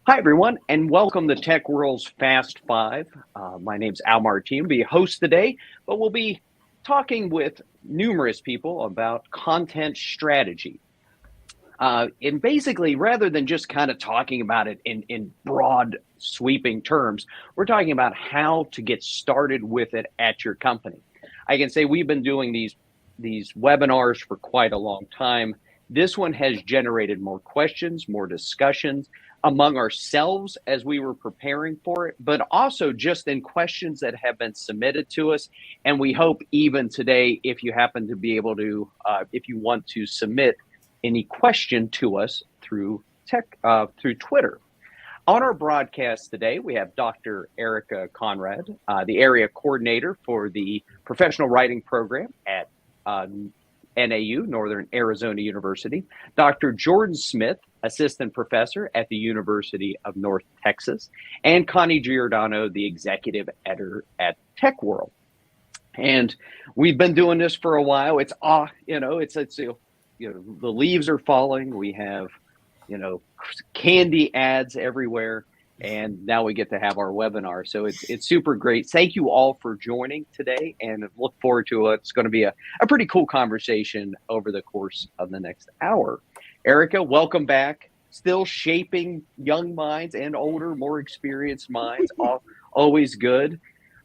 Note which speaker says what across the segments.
Speaker 1: Hi, everyone, and welcome to TechWhirl's Fast Five. My name's Al Martin, be host today, but we'll be talking with numerous people about content strategy. And basically, rather than just kind of talking about it in broad, sweeping terms, we're talking about how to get started with it at your company. I can say we've been doing these webinars for quite a long time. This one has generated more questions, more discussions among ourselves as we were preparing for it, but also just in questions that have been submitted to us. And we hope even today, if you happen to be able to, if you want to submit any question to us through Twitter. On our broadcast today, we have Dr. Erika Konrad, the area coordinator for the professional writing program at NAU, Northern Arizona University, Dr. Jordan Smith, assistant professor at the University of North Texas, and Connie Giordano, the executive editor at TechWhirl. And we've been doing this for a while. It's the leaves are falling. We have, candy ads everywhere. And now we get to have our webinar. So it's super great. Thank you all for joining today and look forward to it's going to be a pretty cool conversation over the course of the next hour. Erika, welcome back. Still shaping young minds and older, more experienced minds. Always good.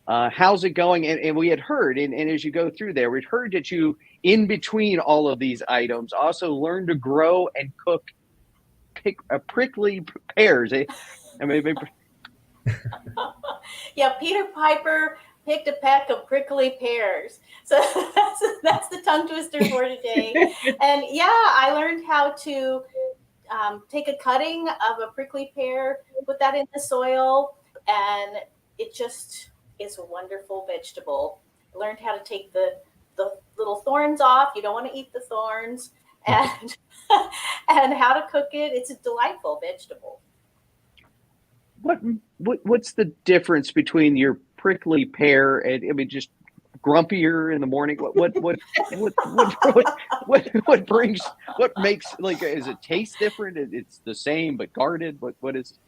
Speaker 1: How's it going? And we had heard, and as you go through there, we'd heard that you, in between all of these items, also learned to grow and cook prickly pears.
Speaker 2: Yeah, Peter Piper picked a peck of prickly pears. So that's the tongue twister for today. And yeah, I learned how to take a cutting of a prickly pear, put that in the soil, and it just is a wonderful vegetable. Learned how to take the little thorns off. You don't want to eat the thorns, and and how to cook it. It's a delightful vegetable.
Speaker 1: What's the difference between your prickly pear and just grumpier in the morning? What makes, is it taste different? It's the same but guarded. What is?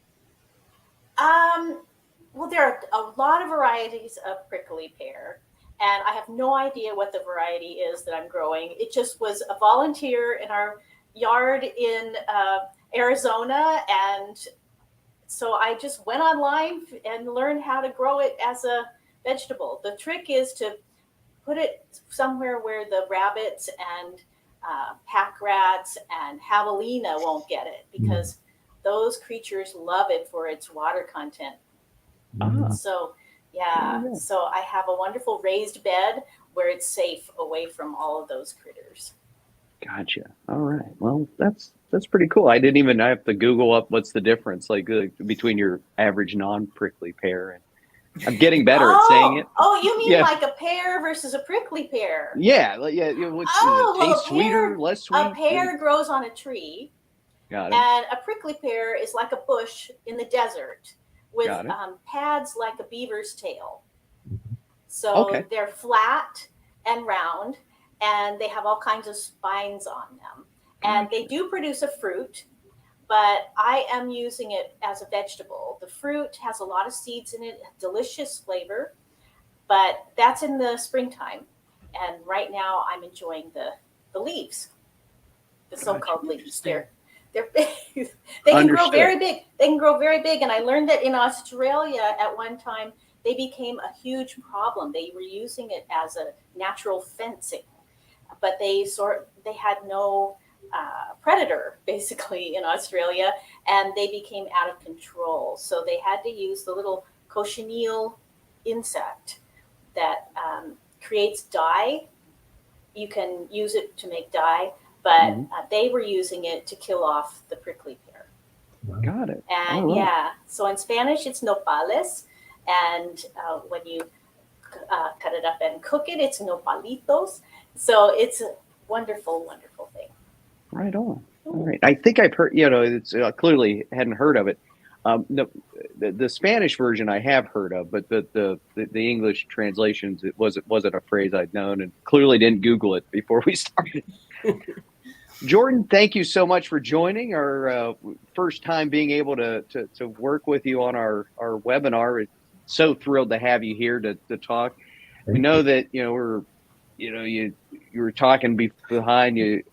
Speaker 2: Well, there are a lot of varieties of prickly pear, and I have no idea what the variety is that I'm growing. It just was a volunteer in our yard in Arizona, and so I just went online and learned how to grow it as a vegetable. The trick is to put it somewhere where the rabbits and pack rats and javelina won't get it, because those creatures love it for its water content. So so I have a wonderful raised bed where it's safe away from all of those critters.
Speaker 1: Gotcha. All right. Well, that's pretty cool. I didn't even have to Google up what's the difference between your average non-prickly pear, and I'm getting better at saying it.
Speaker 2: Oh, you mean like a pear versus a prickly pear?
Speaker 1: Yeah. Does it taste sweeter, less sweet?
Speaker 2: A pear grows on a tree.
Speaker 1: Got it.
Speaker 2: And a prickly pear is like a bush in the desert with pads like a beaver's tail. So they're flat and round, and they have all kinds of spines on them. And they do produce a fruit, but I am using it as a vegetable. The fruit has a lot of seeds in it, delicious flavor, but that's in the springtime. And right now I'm enjoying the leaves, the so-called leaves. They're big. They can grow very big. They can grow very big. And I learned that in Australia at one time, they became a huge problem. They were using it as a natural fencing, but they had no predator basically in Australia, and they became out of control. So they had to use the little cochineal insect that creates dye. You can use it to make dye, but they were using it to kill off the prickly pear.
Speaker 1: Got it.
Speaker 2: And so in Spanish it's nopales, and when you cut it up and cook it, it's nopalitos. So it's a wonderful, wonderful thing.
Speaker 1: Right on. All right. I think I've heard, it's clearly hadn't heard of it. The Spanish version I have heard of, but the English translations, it wasn't a phrase I'd known, and clearly didn't Google it before we started. Jordan, thank you so much for joining our first time being able to work with you on our webinar. It's so thrilled to have you here to talk. We know that, you were talking behind you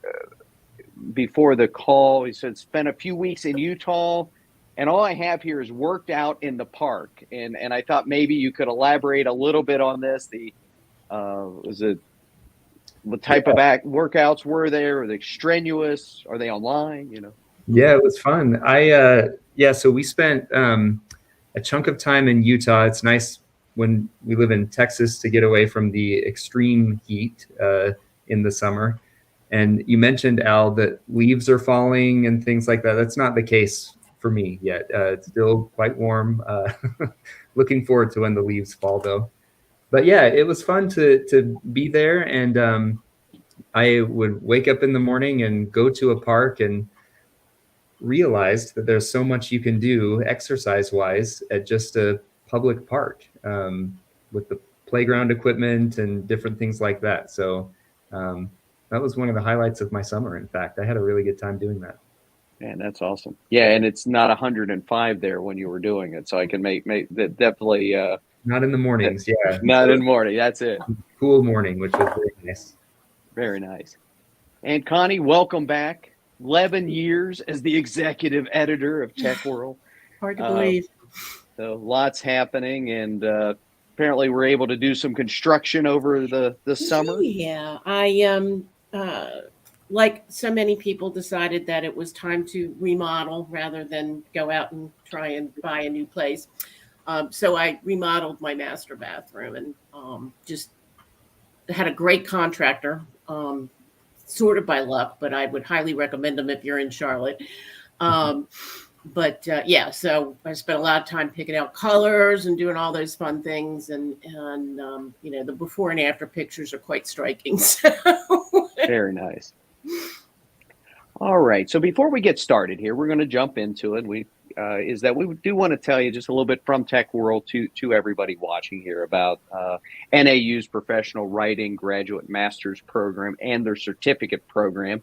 Speaker 1: before the call. You said spent a few weeks in Utah, and all I have here is worked out in the park. And I thought maybe you could elaborate a little bit on this. What type of workouts were there? Were they strenuous? Are they online?
Speaker 3: Yeah, it was fun. So we spent a chunk of time in Utah. It's nice when we live in Texas to get away from the extreme heat in the summer. And you mentioned, Al, that leaves are falling and things like that. That's not the case for me yet. It's still quite warm. Looking forward to when the leaves fall, though. But yeah, it was fun to be there. And I would wake up in the morning and go to a park and realized that there's so much you can do exercise-wise at just a public park with the playground equipment and different things like that. So that was one of the highlights of my summer. In fact, I had a really good time doing that.
Speaker 1: Man, that's awesome. Yeah, and it's not 105 there when you were doing it, so I can make that definitely.
Speaker 3: Not in the mornings, yeah.
Speaker 1: Not in the morning. That's it.
Speaker 3: Cool morning, which was very nice.
Speaker 1: Very nice. And Connie, welcome back. 11 years as the executive editor of TechWhirl.
Speaker 4: Hard to believe.
Speaker 1: So lots happening, and apparently we're able to do some construction over the summer.
Speaker 4: Yeah, I like so many people decided that it was time to remodel rather than go out and try and buy a new place. So I remodeled my master bathroom and just had a great contractor. Sort of by luck, but I would highly recommend them if you're in Charlotte. So I spent a lot of time picking out colors and doing all those fun things. And the before and after pictures are quite striking. So.
Speaker 1: Very nice. All right. So before we get started here, we're going to jump into it. We do want to tell you just a little bit from TechWhirl to everybody watching here about NAU's professional writing graduate master's program and their certificate program.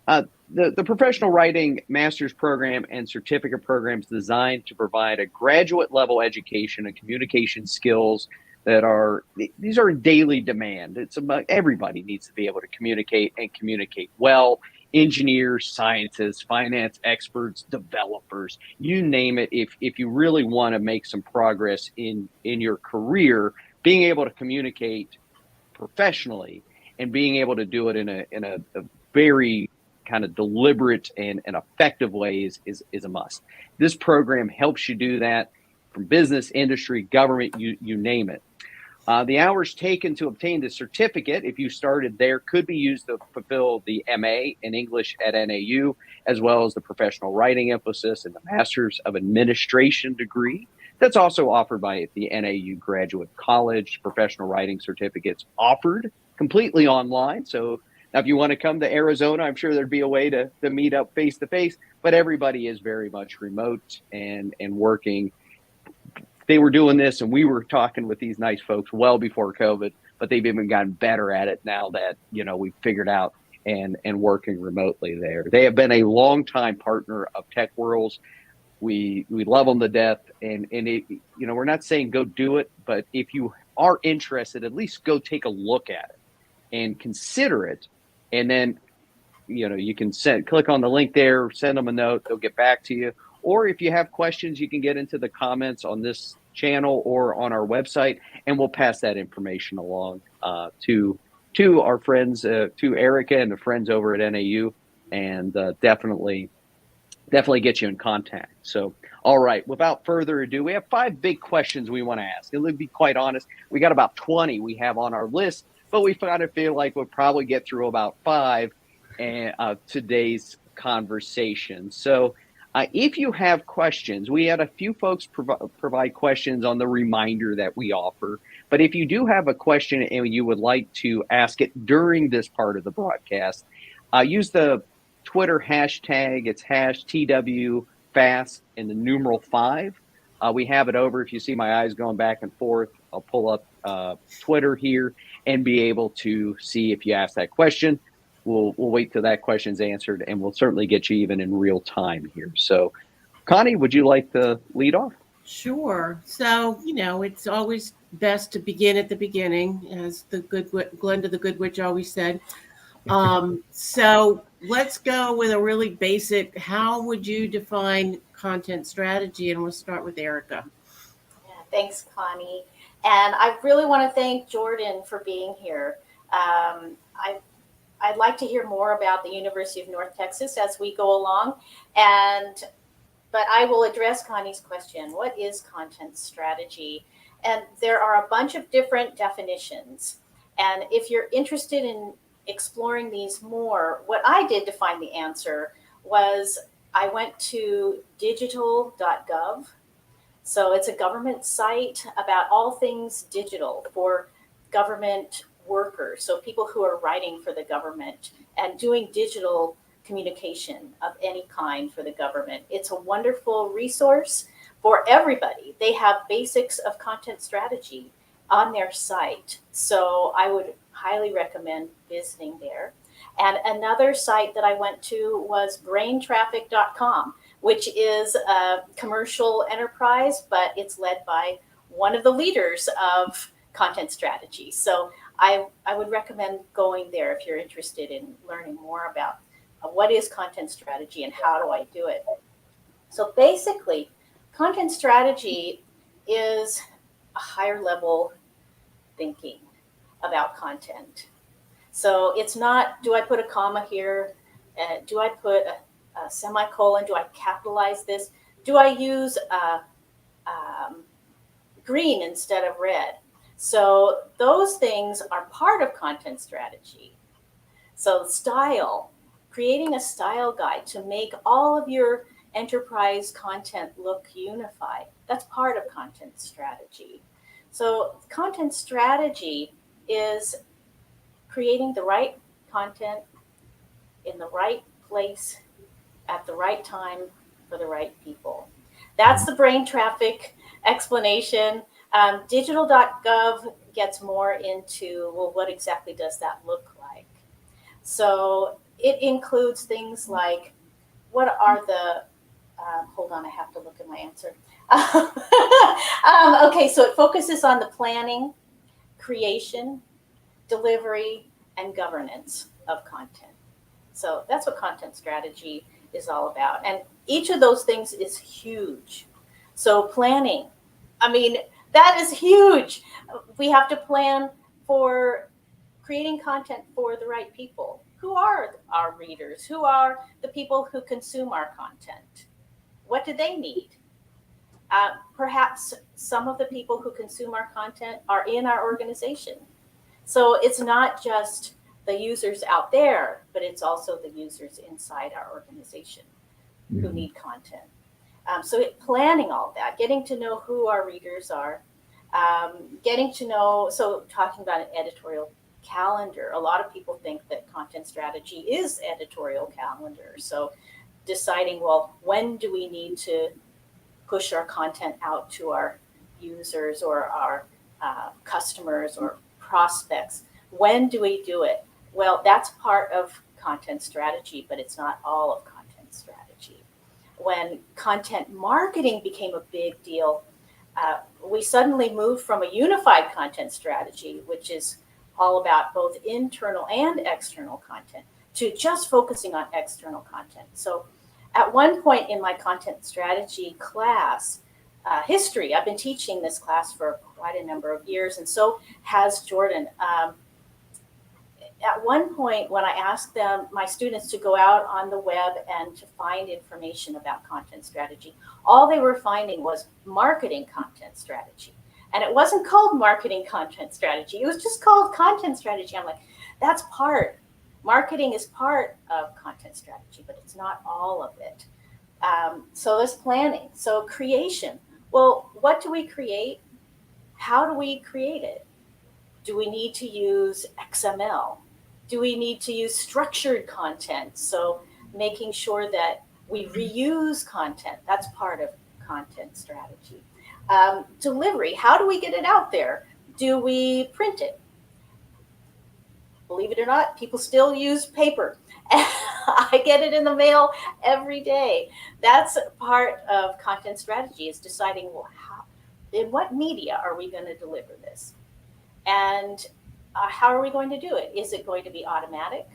Speaker 1: The professional writing master's program and certificate programs designed to provide a graduate level education and communication skills these are in daily demand. It's about everybody needs to be able to communicate and communicate well. Engineers, scientists, finance experts, developers, you name it. If you really want to make some progress in your career, being able to communicate professionally and being able to do it in a very kind of deliberate and effective way is a must. This program helps you do that from business, industry, government, you name it. The hours taken to obtain the certificate, if you started there, could be used to fulfill the MA in English at NAU, as well as the professional writing emphasis and the Master's of Administration degree. That's also offered by the NAU Graduate College. Professional writing certificates offered completely online. So now if you want to come to Arizona, I'm sure there'd be a way to meet up face-to-face, but everybody is very much remote and working. They were doing this, and we were talking with these nice folks well before COVID, but they've even gotten better at it now that, we've figured out and working remotely there. They have been a longtime partner of TechWhirl's. We love them to death, and it, we're not saying go do it, but if you are interested, at least go take a look at it and consider it, and then you can click on the link there, send them a note, they'll get back to you. Or if you have questions, you can get into the comments on this channel or on our website, and we'll pass that information along to our friends, to Erika and the friends over at NAU, and definitely get you in contact. So, all right, without further ado, we have 5 big questions we want to ask. And to be quite honest, we got about 20 we have on our list, but we kind of feel like we'll probably get through about 5 today's conversation. So if you have questions, we had a few folks provide questions on the reminder that we offer. But if you do have a question and you would like to ask it during this part of the broadcast, use the Twitter hashtag. It's #TWFast and the numeral 5. We have it over. If you see my eyes going back and forth, I'll pull up Twitter here and be able to see if you ask that question. we'll wait till that question's answered, and we'll certainly get you even in real time here. So, Connie, would you like to lead off?
Speaker 4: Sure. So, it's always best to begin at the beginning, as the good Glenda, the good witch, always said. So let's go with a really basic. How would you define content strategy? And we'll start with Erika.
Speaker 2: Yeah, thanks, Connie. And I really want to thank Jordan for being here. I'd like to hear more about the University of North Texas as we go along. But I will address Connie's question. What is content strategy? And there are a bunch of different definitions. And if you're interested in exploring these more, what I did to find the answer was I went to digital.gov. So it's a government site about all things digital for government workers. So people who are writing for the government and doing digital communication of any kind for the government. It's a wonderful resource for everybody. They have basics of content strategy on their site. So I would highly recommend visiting there. And another site that I went to was braintraffic.com, which is a commercial enterprise, but it's led by one of the leaders of content strategy. So I would recommend going there if you're interested in learning more about what is content strategy and how do I do it. So basically, content strategy is a higher level thinking about content. So it's not, do I put a comma here? Do I put a semicolon? Do I capitalize this? Do I use green instead of red? So those things are part of content strategy. So style, creating a style guide to make all of your enterprise content look unified. That's part of content strategy. So content strategy is creating the right content in the right place at the right time for the right people. That's the brain traffic explanation. Digital.gov gets more into, well, what exactly does that look like? So it includes things like, what are the, hold on, I have to look at my answer. Okay, so it focuses on the planning, creation, delivery, and governance of content. So that's what content strategy is all about. And each of those things is huge. So planning, I mean, that is huge. We have to plan for creating content for the right people. Who are our readers? Who are the people who consume our content? What do they need? Perhaps some of the people who consume our content are in our organization. So it's not just the users out there, but it's also the users inside our organization who need content. So planning all that, getting to know who our readers are, getting to know, so talking about an editorial calendar. A lot of people think that content strategy is editorial calendar. So deciding, well, when do we need to push our content out to our users or our customers or prospects? When do we do it? Well, that's part of content strategy, but it's not all of content strategy. When content marketing became a big deal, we suddenly moved from a unified content strategy, which is all about both internal and external content, to just focusing on external content. So at one point in my content strategy class, history, I've been teaching this class for quite a number of years, and so has Jordan. At one point, when I asked them, my students, to go out on the web and to find information about content strategy, all they were finding was marketing content strategy. And it wasn't called marketing content strategy. It was just called content strategy. I'm like, that's part. Marketing is part of content strategy, but it's not all of it. So there's planning. So creation. Well, what do we create? How do we create it? Do we need to use XML? Do we need to use structured content? So making sure that we reuse content, that's part of content strategy. Delivery, how do we get it out there? Do we print it? believe it or not, people still use paper. I get it in the mail every day. That's part of content strategy, is deciding, well, in what media are we going to deliver this? And how are we going to do it? Is it going to be automatic?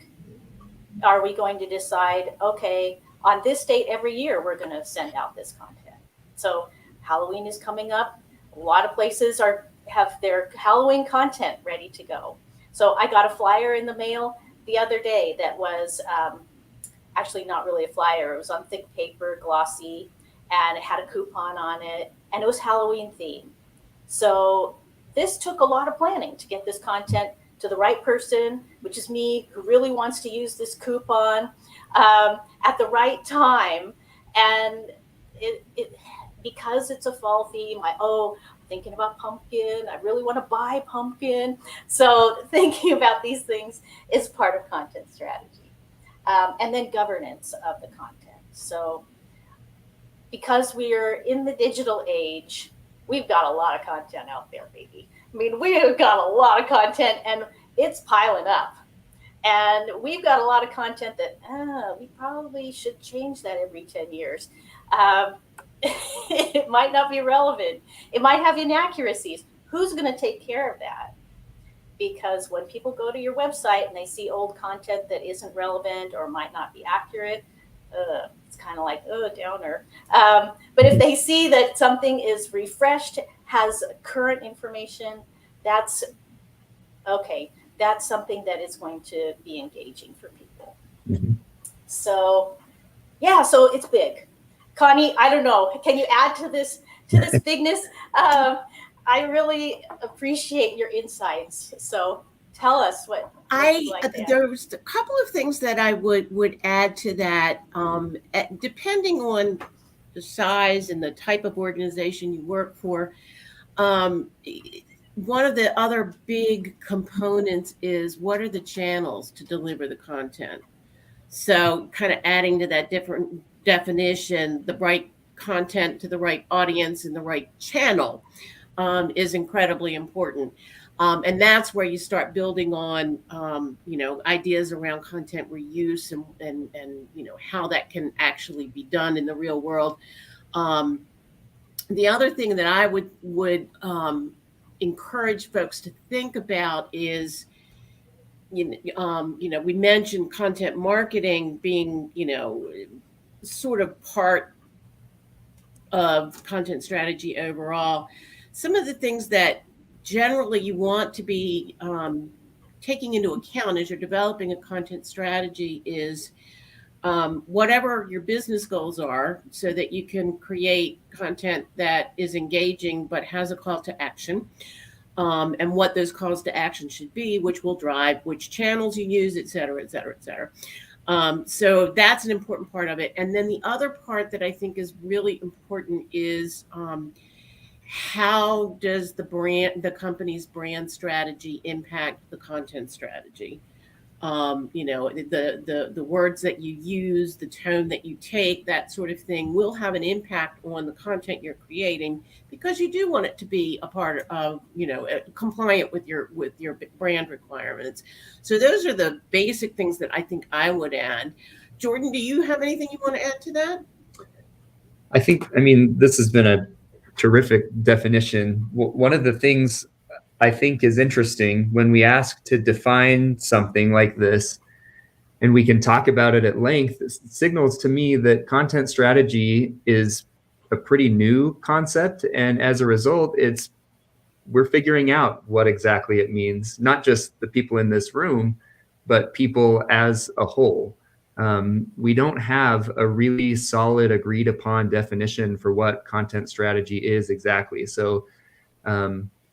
Speaker 2: Are we going to decide, okay, on this date every year, we're going to send out this content? So Halloween is coming up. A lot of places have their Halloween content ready to go. So I got a flyer in the mail the other day that was actually not really a flyer. It was on thick paper, glossy, and it had a coupon on it, and it was Halloween themed. So this took a lot of planning to get this content to the right person, which is me, who really wants to use this coupon at the right time. And it because it's a fall theme, thinking about pumpkin, I really want to buy pumpkin. So thinking about these things is part of content strategy. And then governance of the content. So because we are in the digital age, we've got a lot of content out there, baby. I mean, we've got a lot of content, and it's piling up. And we've got a lot of content that we probably should change that every 10 years. It might not be relevant. It might have inaccuracies. Who's going to take care of that? Because when people go to your website and they see old content that isn't relevant or might not be accurate, it's kind of like, downer. But if they see that something is refreshed, has current information, that's okay. That's something that is going to be engaging for people.
Speaker 3: Mm-hmm.
Speaker 2: So, yeah, so it's big. Connie, I don't know. Can you add to this bigness? I really appreciate your insights. So tell us what you like to add.
Speaker 4: There was a couple of things that I would add to that. Depending on the size and the type of organization you work for, one of the other big components is, what are the channels to deliver the content? So kind of adding to that different definition, the right content to the right audience and the right channel is incredibly important. And that's where you start building on, ideas around content reuse and how that can actually be done in the real world. The other thing that I would encourage folks to think about is, we mentioned content marketing being, sort of part of content strategy overall. Some of the things that generally you want to be taking into account as you're developing a content strategy is whatever your business goals are, so that you can create content that is engaging but has a call to action, and what those calls to action should be, which will drive which channels you use, et cetera, et cetera, et cetera. So that's an important part of it. And then the other part that I think is really important is how does the company's brand strategy impact the content strategy? The words that you use, the tone that you take, that sort of thing will have an impact on the content you're creating, because you do want it to be a part of, compliant with your brand requirements. So those are the basic things that I think I would add. Jordan, do you have anything you want to add to that?
Speaker 3: This has been a terrific definition. One of the things I think is interesting when we ask to define something like this, and we can talk about it at length, it signals to me that content strategy is a pretty new concept. And as a result, we're figuring out what exactly it means, not just the people in this room, but people as a whole. We don't have a really solid, agreed upon definition for what content strategy is exactly. So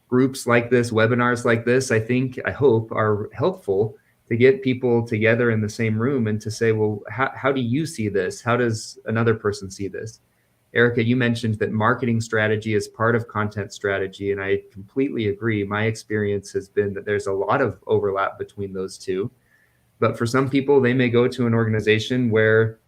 Speaker 3: groups like this, webinars like this, I hope are helpful to get people together in the same room and to say, well, how do you see this? How does another person see this? Erika, you mentioned that marketing strategy is part of content strategy, and I completely agree. My experience has been that there's a lot of overlap between those two. But for some people, they may go to an organization where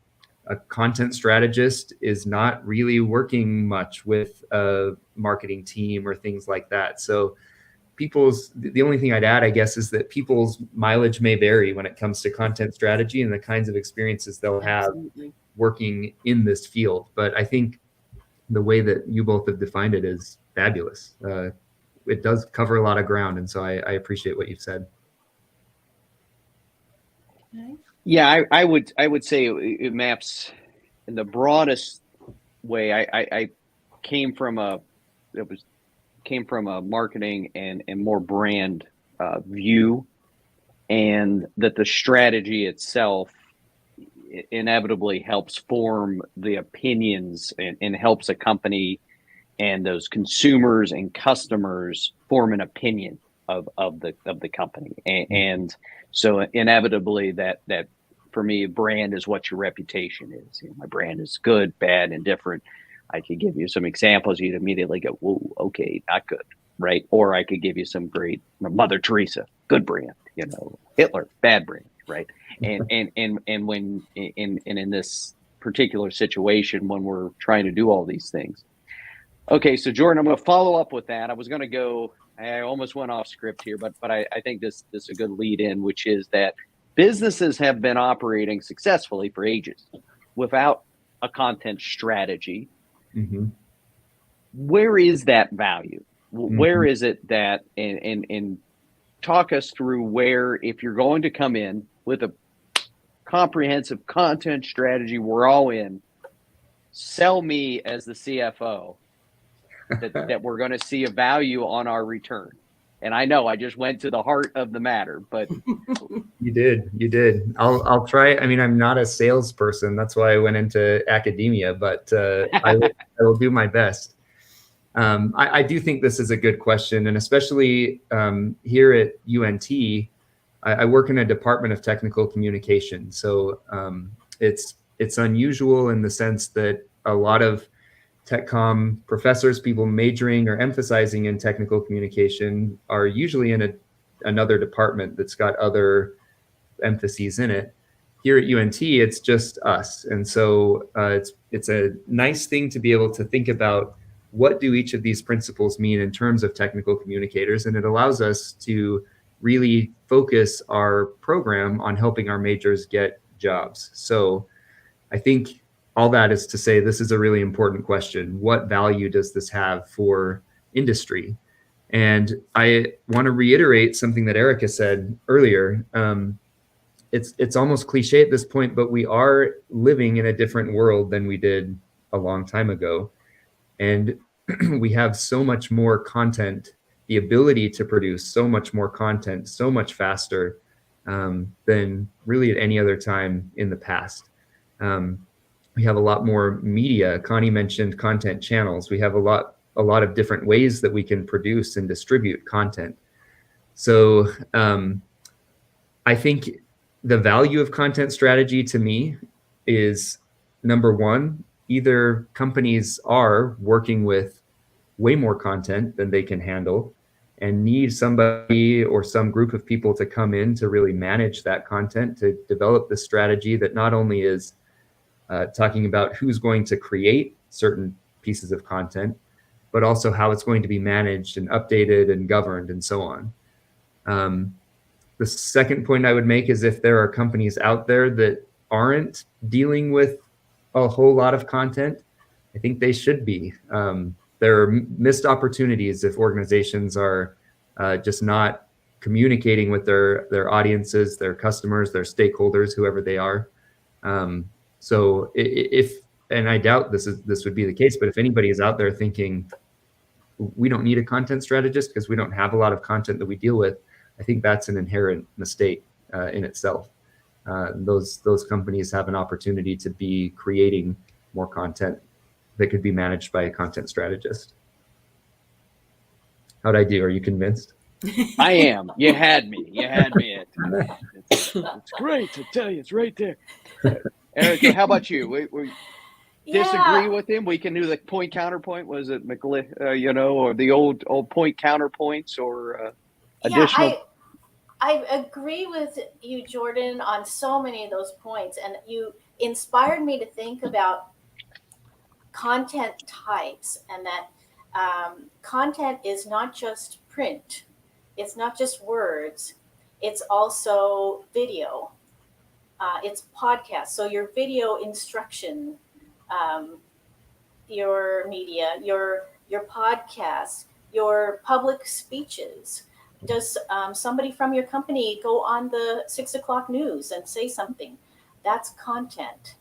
Speaker 3: a content strategist is not really working much with a marketing team or things like that. So the only thing I'd add, I guess, is that people's mileage may vary when it comes to content strategy and the kinds of experiences they'll have working in this field. But I think the way that you both have defined it is fabulous. It does cover a lot of ground, and so I appreciate what you've said.
Speaker 1: Yeah, I would say it maps in the broadest way. I came from a marketing and more brand view, and that the strategy itself inevitably helps form the opinions and helps a company and those consumers and customers form an opinion of the company. And so inevitably that for me, brand is what your reputation is. You know, my brand is good, bad, indifferent. I could give you some examples. You'd immediately go, whoa, okay, not good, right? Or I could give you some great Mother Teresa, good brand, you know, Hitler, bad brand, right? And when in this particular situation, when we're trying to do all these things. Okay, so Jordan, I'm going to follow up with that. I was going to go, I almost went off script here, but I think this is a good lead in, which is that businesses have been operating successfully for ages without a content strategy. Mm-hmm. Where is that value? Mm-hmm. Where is it that, and talk us through where, if you're going to come in with a comprehensive content strategy, we're all in, sell me as the CFO that we're going to see a value on our return. And I know I just went to the heart of the matter, but
Speaker 3: you did. I'll try. I mean, I'm not a salesperson. That's why I went into academia, but I will do my best. I do think this is a good question. And especially here at UNT, I work in a department of technical communication. So it's unusual in the sense that a lot of tech comm professors, people majoring or emphasizing in technical communication, are usually in another department that's got other emphases in it. Here at UNT, it's just us. And so it's a nice thing to be able to think about what do each of these principles mean in terms of technical communicators. And it allows us to really focus our program on helping our majors get jobs. So I think all that is to say, this is a really important question. What value does this have for industry? And I want to reiterate something that Erika said earlier. It's almost cliche at this point, but we are living in a different world than we did a long time ago. And we have so much more content, the ability to produce so much more content, so much faster than really at any other time in the past. We have a lot more media. Connie mentioned content channels. We have a lot of different ways that we can produce and distribute content. So I think the value of content strategy to me is, number one, either companies are working with way more content than they can handle and need somebody or some group of people to come in to really manage that content, to develop the strategy that not only is talking about who's going to create certain pieces of content, but also how it's going to be managed and updated and governed and so on. The second point I would make is if there are companies out there that aren't dealing with a whole lot of content, I think they should be. There are missed opportunities if organizations are just not communicating with their audiences, their customers, their stakeholders, whoever they are. So and I doubt this would be the case, but if anybody is out there thinking we don't need a content strategist because we don't have a lot of content that we deal with, I think that's an inherent mistake in itself. Those companies have an opportunity to be creating more content that could be managed by a content strategist. How'd I do? Are you convinced?
Speaker 1: I am. You had me. It's great to tell you. It's right there. Erika, how about you? We disagree with him? We can do the point counterpoint. Was it or the old point counterpoints or additional?
Speaker 2: Yeah, I agree with you, Jordan, on so many of those points, and you inspired me to think about content types, and that content is not just print. It's not just words, it's also video. It's podcast. So your video instruction, your media, your podcast, your public speeches. Does somebody from your company go on the 6 o'clock news and say something? That's content.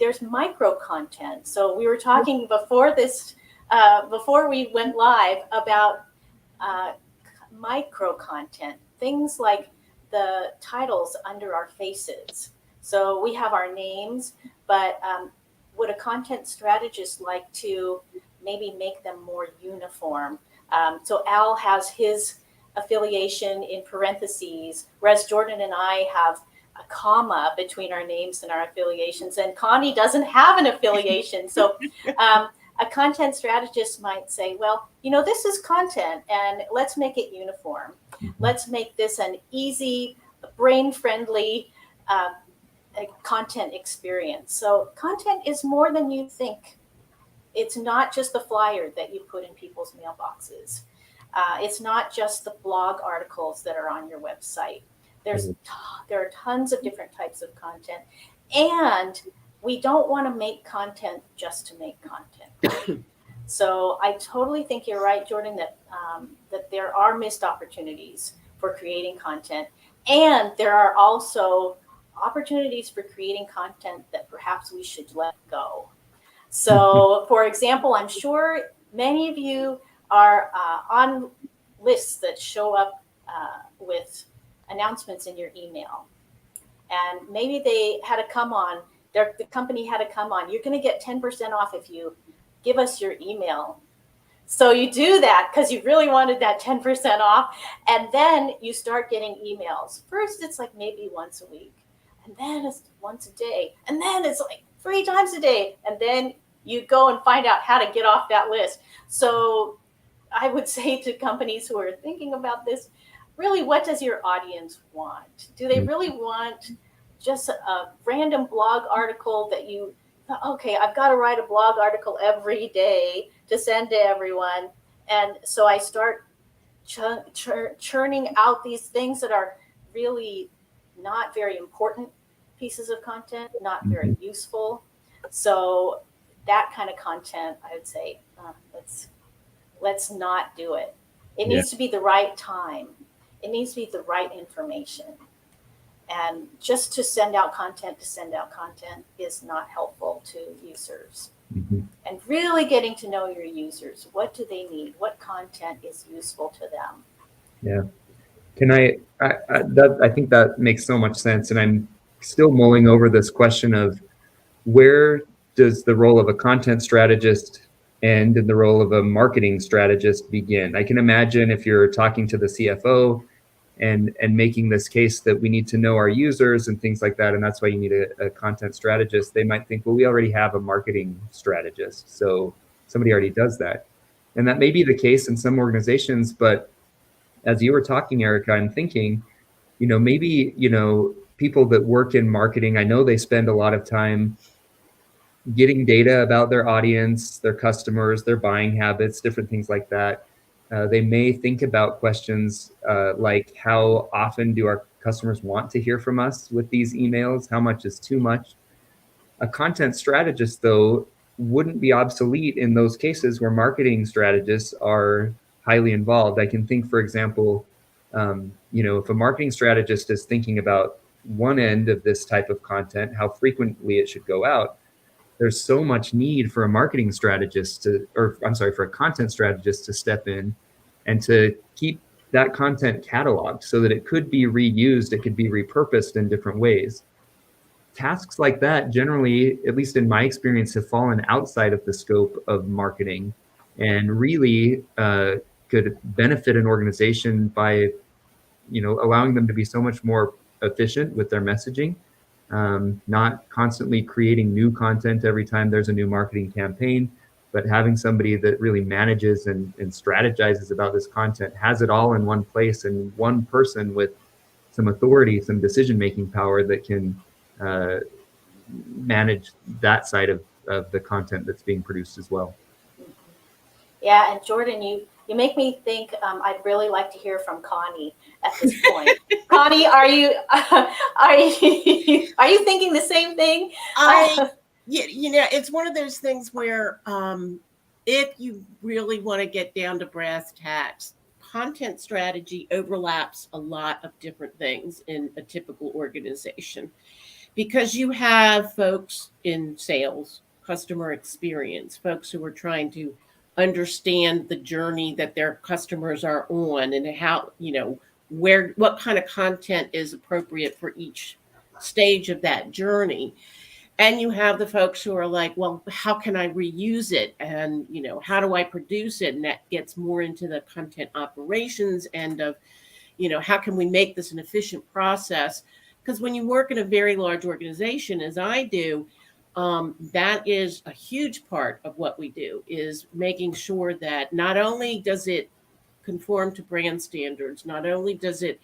Speaker 2: There's micro content. So we were talking before this, before we went live, about micro content, things like the titles under our faces. So we have our names, but would a content strategist like to maybe make them more uniform? So Al has his affiliation in parentheses, whereas Jordan and I have a comma between our names and our affiliations, and Connie doesn't have an affiliation. So a content strategist might say, well, this is content, and let's make it uniform. Let's make this an easy, brain-friendly content experience. So content is more than you think. It's not just the flyer that you put in people's mailboxes. It's not just the blog articles that are on your website. There are tons of different types of content, and we don't want to make content just to make content. So I totally think you're right, Jordan, that there are missed opportunities for creating content, and there are also opportunities for creating content that perhaps we should let go. So, for example, I'm sure many of you are on lists that show up with announcements in your email. And maybe they had to come on, the company had to come on. You're going to get 10% off if you give us your email. So you do that because you really wanted that 10% off. And then you start getting emails. First, it's like maybe once a week. And then it's once a day. And then it's like 3 times a day. And then you go and find out how to get off that list. So I would say to companies who are thinking about this, really, what does your audience want? Do they really want just a random blog article that you, okay, I've got to write a blog article every day to send to everyone? And so I start churning out these things that are really not very important pieces of content, not very useful. So that kind of content, I would say, let's not do it. It needs to be the right time. It needs to be the right information. And just to send out content is not helpful to users. And really getting to know your users. What do they need? What content is useful to them?
Speaker 3: Yeah. Can I think that makes so much sense. And I'm still mulling over this question of where does the role of a content strategist end and the role of a marketing strategist begin? I can imagine if you're talking to the CFO and making this case that we need to know our users and things like that, and that's why you need a content strategist, they might think, well, we already have a marketing strategist, so somebody already does that. And that may be the case in some organizations, but as you were talking, Erika, I'm thinking, maybe, people that work in marketing, I know they spend a lot of time getting data about their audience, their customers, their buying habits, different things like that. They may think about questions like, how often do our customers want to hear from us with these emails? How much is too much? A content strategist, though, wouldn't be obsolete in those cases where marketing strategists are highly involved. I can think, for example, if a marketing strategist is thinking about one end of this type of content, how frequently it should go out, there's so much need for a marketing strategist for a content strategist to step in and to keep that content cataloged so that it could be reused, it could be repurposed in different ways. Tasks like that generally, at least in my experience, have fallen outside of the scope of marketing and really could benefit an organization by, allowing them to be so much more efficient with their messaging. Not constantly creating new content every time there's a new marketing campaign, but having somebody that really manages and strategizes about this content, has it all in one place, and one person with some authority, some decision-making power that can manage that side of the content that's being produced as well.
Speaker 2: Yeah, and Jordan, You make me think I'd really like to hear from Connie at this point. Connie, are you thinking the same thing?
Speaker 4: It's one of those things where if you really want to get down to brass tacks, content strategy overlaps a lot of different things in a typical organization, because you have folks in sales, customer experience, folks who are trying to understand the journey that their customers are on, and how, what kind of content is appropriate for each stage of that journey. And you have the folks who are like, well, how can I reuse it? And, how do I produce it? And that gets more into the content operations end of, how can we make this an efficient process? Because when you work in a very large organization, as I do, that is a huge part of what we do, is making sure that not only does it conform to brand standards, not only does it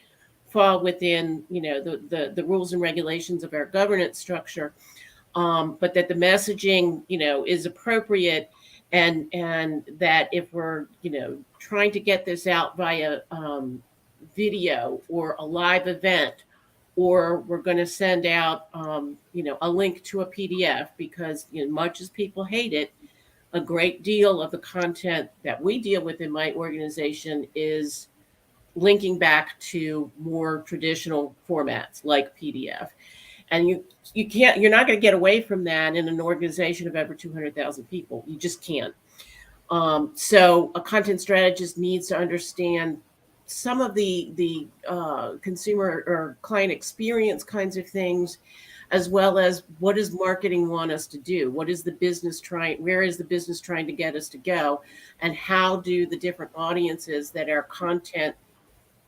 Speaker 4: fall within, the rules and regulations of our governance structure, but that the messaging, is appropriate, and that if we're, trying to get this out via video or a live event, or we're going to send out, a link to a PDF, because much as people hate it, a great deal of the content that we deal with in my organization is linking back to more traditional formats like PDF. And you're not going to get away from that in an organization of over 200,000 people. You just can't. So a content strategist needs to understand some of the consumer or client experience kinds of things, as well as what does marketing want us to do? Where is the business trying to get us to go? And how do the different audiences that our content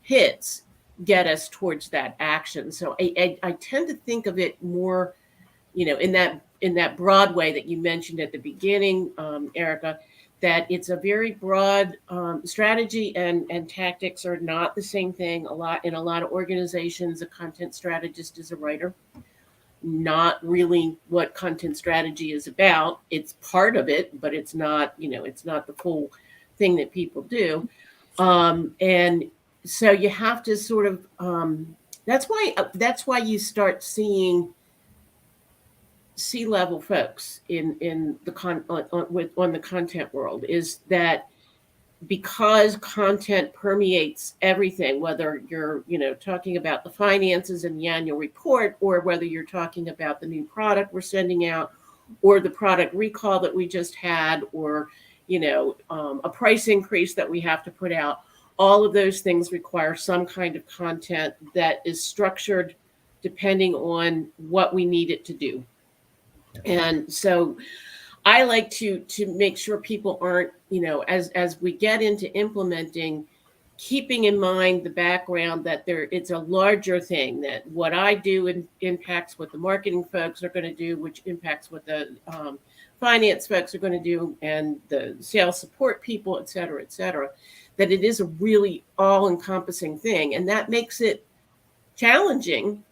Speaker 4: hits get us towards that action? So I tend to think of it more, in that broad way that you mentioned at the beginning, Erika, that it's a very broad strategy, and tactics are not the same thing. In a lot of organizations, a content strategist is a writer. Not really what content strategy is about. It's part of it, but it's not, it's not the full thing that people do. And so you have to sort of, that's why you start seeing C-level folks in the on the content world, is that because content permeates everything, whether you're, talking about the finances and the annual report, or whether you're talking about the new product we're sending out, or the product recall that we just had, or, a price increase that we have to put out. All of those things require some kind of content that is structured depending on what we need it to do. And so I like to make sure people aren't, as we get into implementing, keeping in mind the background that it's a larger thing, that what I do impacts what the marketing folks are going to do, which impacts what the finance folks are going to do, and the sales support people, et cetera, that it is a really all-encompassing thing. And that makes it challenging,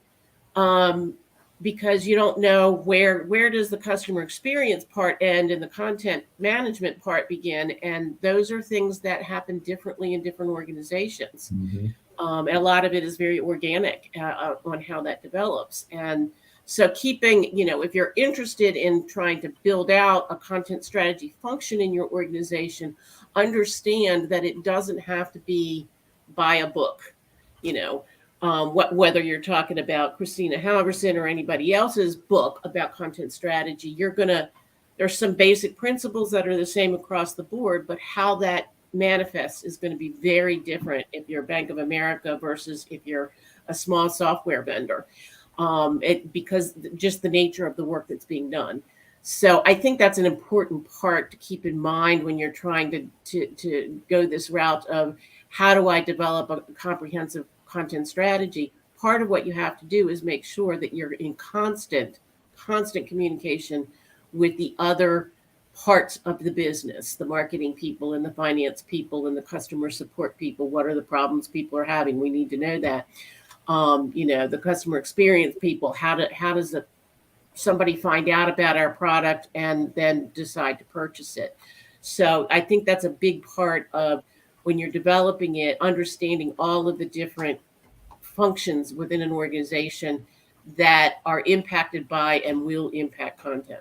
Speaker 4: because you don't know where does the customer experience part end and the content management part begin. And those are things that happen differently in different organizations. Mm-hmm. And a lot of it is very organic on how that develops. And so keeping, if you're interested in trying to build out a content strategy function in your organization, understand that it doesn't have to be by a book, whether you're talking about Christina Halverson or anybody else's book about content strategy. There's some basic principles that are the same across the board, but how that manifests is going to be very different if you're Bank of America versus if you're a small software vendor, because just the nature of the work that's being done. So I think that's an important part to keep in mind when you're trying to go this route of how do I develop a comprehensive content strategy. Part of what you have to do is make sure that you're in constant communication with the other parts of the business, the marketing people and the finance people and the customer support people. What are the problems people are having? We need to know that. The customer experience people, how does somebody find out about our product and then decide to purchase it? So I think that's a big part of when you're developing it, understanding all of the different functions within an organization that are impacted by and will impact content.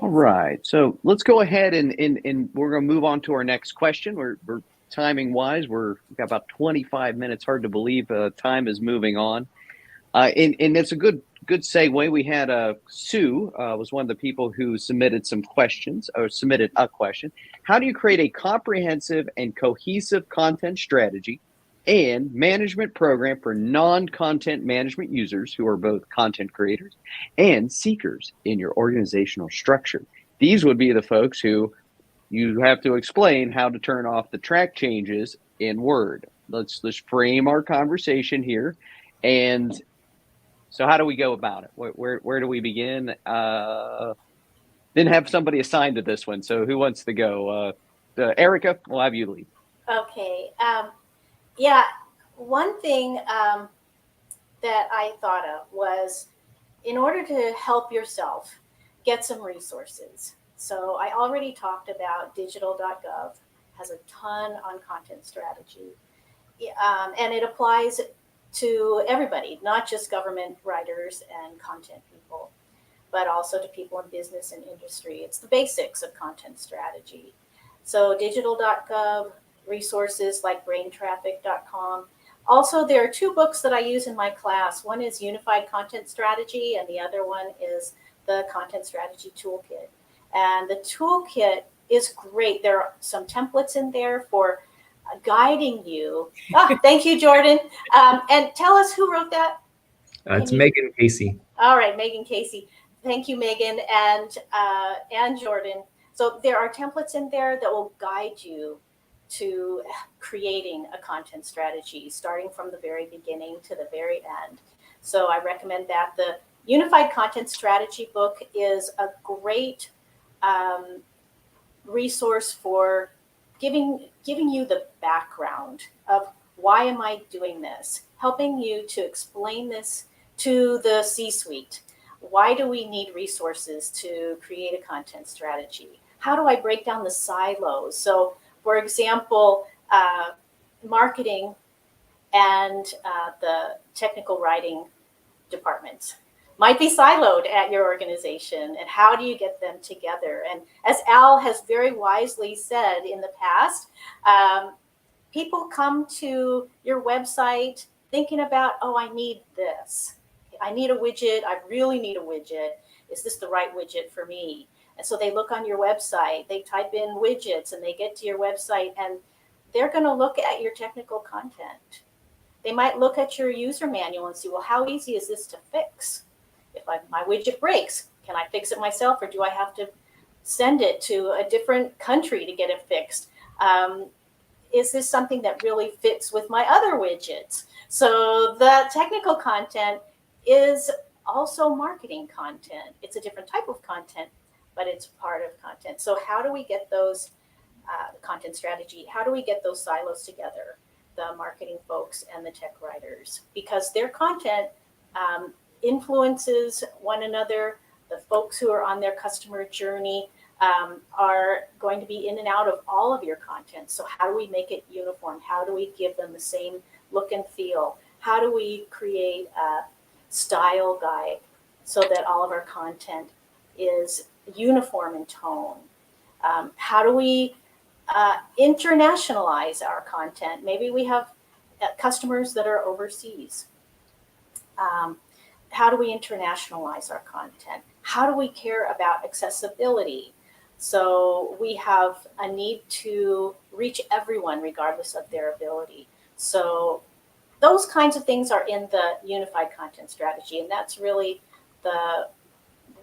Speaker 1: All right. So let's go ahead and we're going to move on to our next question. We're timing wise, we've got about 25 minutes. Hard to believe time is moving on. And it's a good segue. We had Sue was one of the people who submitted some questions or submitted a question. How do you create a comprehensive and cohesive content strategy and management program for non-content management users who are both content creators and seekers in your organizational structure? These would be the folks who you have to explain how to turn off the track changes in Word. Let's frame our conversation here. And so how do we go about it? Where do we begin? Didn't have somebody assigned to this one. So who wants to go? Erika, we'll have you lead.
Speaker 2: Okay. Yeah, one thing that I thought of was, in order to help yourself, get some resources. So I already talked about digital.gov, has a ton on content strategy. And it applies to everybody, not just government writers and content people, but also to people in business and industry. It's the basics of content strategy. So digital.gov, resources like braintraffic.com. Also, there are two books that I use in my class. One is Unified Content Strategy, and the other one is the Content Strategy Toolkit. And the toolkit is great. There are some templates in there for guiding you. Thank you, Jordan. And tell us who wrote that.
Speaker 3: It's Megan Casey.
Speaker 2: All right, Megan Casey. Thank you, Megan and Jordan. So there are templates in there that will guide you to creating a content strategy, starting from the very beginning to the very end. So I recommend that. The Unified Content Strategy book is a great resource for giving you the background of why am I doing this, helping you to explain this to the C-suite. Why do we need resources to create a content strategy? How do I break down the silos? So, for example, marketing and the technical writing departments might be siloed at your organization, and how do you get them together? And as Al has very wisely said in the past, people come to your website thinking about, oh, I need this. I need a widget. I really need a widget. Is this the right widget for me? And so they look on your website, they type in widgets, and they get to your website, and they're going to look at your technical content. They might look at your user manual and see, well, how easy is this to fix? If my widget breaks, can I fix it myself, or do I have to send it to a different country to get it fixed? Is this something that really fits with my other widgets? So the technical content is also marketing content. It's a different type of content, but it's part of content. So how do we get those content strategy? How do we get those silos together, the marketing folks and the tech writers? Because their content influences one another. The folks who are on their customer journey are going to be in and out of all of your content. So how do we make it uniform? How do we give them the same look and feel? How do we create a style guide so that all of our content is uniform in tone? How do we internationalize our content? Maybe we have customers that are overseas. How do we internationalize our content? How do we care about accessibility? So we have a need to reach everyone regardless of their ability. So those kinds of things are in the Unified Content Strategy, and that's really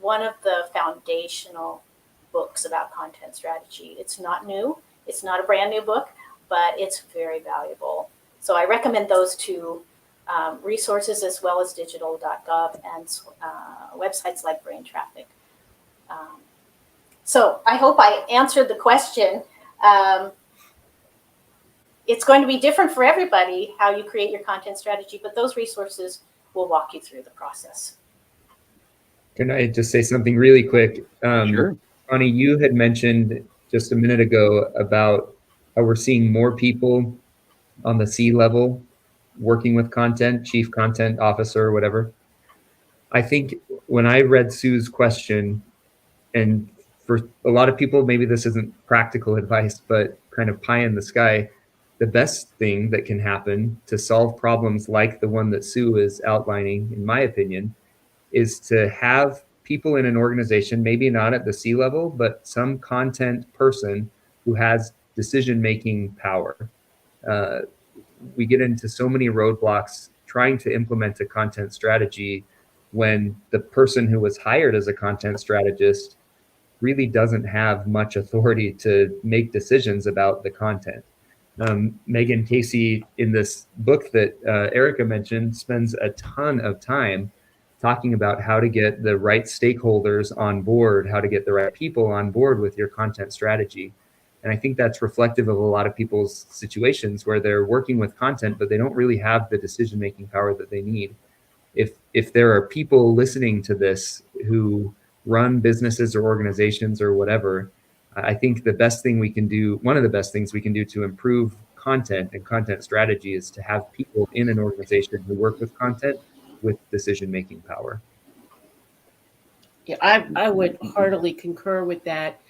Speaker 2: one of the foundational books about content strategy. It's not new. It's not a brand new book, but it's very valuable. So I recommend those two resources, as well as digital.gov and websites like BrainTraffic. So I hope I answered the question. It's going to be different for everybody how you create your content strategy, but those resources will walk you through the process.
Speaker 3: Can I just say something really quick?
Speaker 1: Sure.
Speaker 3: Connie, you had mentioned just a minute ago about we're seeing more people on the C level working with content, chief content officer, whatever. I think when I read Sue's question, and for a lot of people, maybe this isn't practical advice, but kind of pie in the sky, the best thing that can happen to solve problems like the one that Sue is outlining, in my opinion, is to have people in an organization, maybe not at the C level, but some content person who has decision-making power. We get into so many roadblocks trying to implement a content strategy when the person who was hired as a content strategist really doesn't have much authority to make decisions about the content. Megan Casey, in this book that Erika mentioned, spends a ton of time talking about how to get the right stakeholders on board, how to get the right people on board with your content strategy. And I think that's reflective of a lot of people's situations where they're working with content, but they don't really have the decision-making power that they need. If there are people listening to this who run businesses or organizations or whatever, I think the best thing we can do, one of the best things we can do to improve content and content strategy is to have people in an organization who work with content with decision-making power.
Speaker 4: Yeah, I would heartily concur with that.